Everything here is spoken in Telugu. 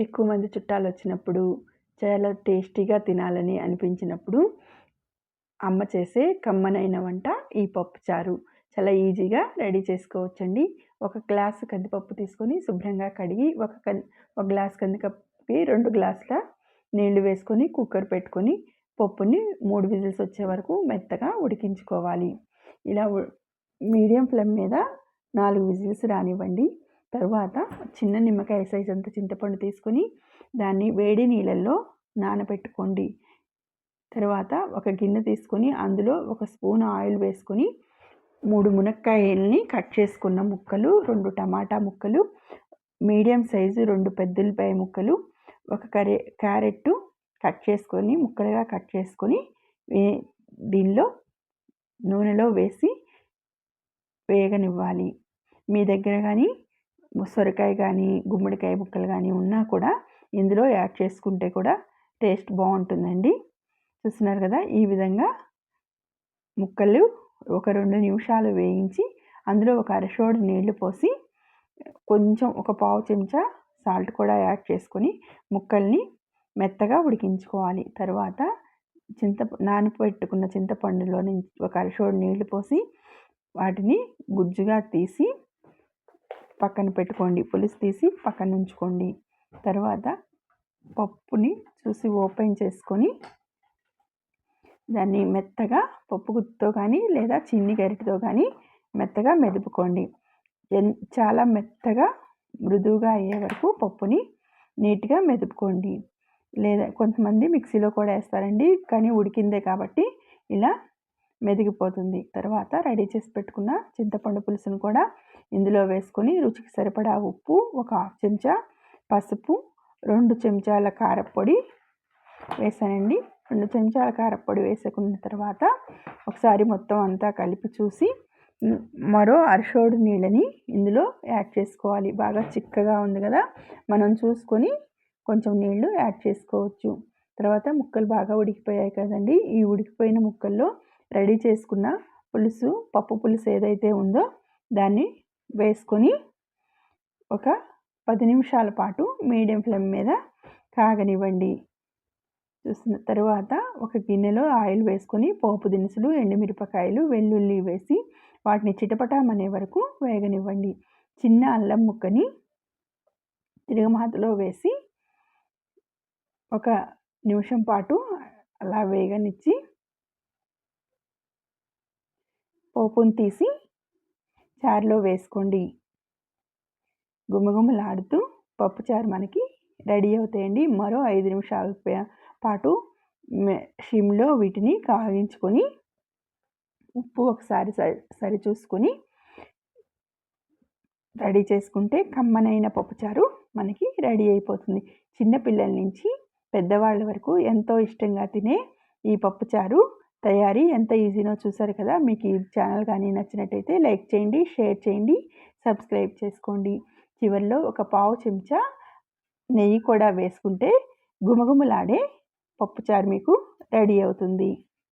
ఎక్కువ మంది చుట్టాలొచ్చినప్పుడు, చాలా టేస్టీగా తినాలని అనిపించినప్పుడు అమ్మ చేసే కమ్మనైన వంట ఈ పప్పుచారు. చాలా ఈజీగా రెడీ చేసుకోవచ్చండి. ఒక గ్లాసు కందిపప్పు తీసుకొని శుభ్రంగా కడిగి ఒక గ్లాస్ కందిపప్పుకి 2 గ్లాసుల నీళ్లు వేసుకొని కుక్కర్ పెట్టుకొని పప్పుని 3 విజిల్స్ వచ్చే వరకు మెత్తగా ఉడికించుకోవాలి. ఇలా మీడియం ఫ్లేమ్ మీద 4 విజిల్స్ రానివ్వండి. తరువాత చిన్న నిమ్మకాయ సైజ్ అంత చింతపండు తీసుకొని దాన్ని వేడి నీళ్ళల్లో నానబెట్టుకోండి. తర్వాత ఒక గిన్నె తీసుకొని అందులో ఒక స్పూన్ ఆయిల్ వేసుకొని 3 మునక్కాయల్ని కట్ చేసుకున్న ముక్కలు, 2 టమాటా ముక్కలు, మీడియం సైజు 2 పెద్దుల్లిపాయ ముక్కలు, ఒక క్యారెట్ కట్ చేసుకొని ముక్కలుగా కట్ చేసుకొని దీనిలో నూనెలో వేసి వేగనివ్వాలి. మీ దగ్గర కానీ సొరకాయ కానీ గుమ్మడికాయ ముక్కలు కానీ ఉన్నా కూడా ఇందులో యాడ్ చేసుకుంటే కూడా టేస్ట్ బాగుంటుందండి. చూస్తున్నారు కదా, ఈ విధంగా ముక్కలు ఒక 2 నిమిషాలు వేయించి అందులో ఒక అరశోడు నీళ్లు పోసి కొంచెం ఒక పావు చెంచా సాల్ట్ కూడా యాడ్ చేసుకొని ముక్కల్ని మెత్తగా ఉడికించుకోవాలి. తర్వాత నానబెట్టుకున్న చింతపండులో నుంచి ఒక అరశోడు నీళ్లు పోసి వాటిని గుజ్జుగా తీసి పక్కన పెట్టుకోండి. పులుసు తీసి పక్కన ఉంచుకోండి. తర్వాత పప్పుని చూసి ఓపెన్ చేసుకొని దాన్ని మెత్తగా పప్పు గుత్తితో కానీ లేదా చిన్ని గరిటెతో కానీ మెత్తగా మెదుపుకోండి. చాలా మెత్తగా మృదువుగా అయ్యే వరకు పప్పుని నీట్గా మెదుపుకోండి. లేదా కొంతమంది మిక్సీలో కూడా వేస్తారండి, కానీ ఉడికిందే కాబట్టి ఇలా మెదిగిపోతుంది. తర్వాత రెడీ చేసి పెట్టుకున్న చింతపండు పులుసును కూడా ఇందులో వేసుకొని రుచికి సరిపడా ఉప్పు, ఒక 1/2 చెంచా పసుపు, 2 చెంచాల కారపొడి వేసానండి. 2 చెంచాల కారపొడి వేసుకున్న తర్వాత ఒకసారి మొత్తం అంతా కలిపి చూసి మరో అరశోడు నీళ్ళని ఇందులో యాడ్ చేసుకోవాలి. బాగా చిక్కగా ఉంది కదా, మనం చూసుకొని కొంచెం నీళ్లు యాడ్ చేసుకోవచ్చు. తర్వాత ముక్కలు బాగా ఉడికిపోయాయి కదండి. ఈ ఉడికిపోయిన ముక్కల్లో రెడీ చేసుకున్న పులుసు, పప్పు పులుసు ఏదైతే ఉందో దాన్ని వేసుకొని ఒక 10 నిమిషాల పాటు మీడియం ఫ్లేమ్ మీద కాగనివ్వండి. చూసిన తర్వాత ఒక గిన్నెలో ఆయిల్ వేసుకొని పోపు దినుసులు, ఎండుమిరపకాయలు, వెల్లుల్లి వేసి వాటిని చిటపటామనే వరకు వేగనివ్వండి. చిన్న అల్లం ముక్కని తిరగమాతలో వేసి ఒక నిమిషం పాటు అలా వేగనిచ్చి పోపుని తీసి చారులో వేసుకోండి. గుమగుమలాడుతూ పప్పుచారు మనకి రెడీ అవుతాయండి. మరో 5 నిమిషాల పాటు సిమ్లో వీటిని కాగించుకొని ఉప్పు ఒకసారి సరి చూసుకొని రెడీ చేసుకుంటే కమ్మనైన పప్పుచారు మనకి రెడీ అయిపోతుంది. చిన్నపిల్లల నుంచి పెద్దవాళ్ళ వరకు ఎంతో ఇష్టంగా తినే ఈ పప్పుచారు తయారీ ఎంత ఈజీనో చూసారు కదా. మీకు ఈ ఛానల్ కానీ నచ్చినట్టయితే లైక్ చేయండి, షేర్ చేయండి, సబ్స్క్రైబ్ చేసుకోండి. చివరిలో ఒక పావు చెంచా నెయ్యి కూడా వేసుకుంటే గుమగుమలాడే పప్పుచారు మీకు రెడీ అవుతుంది.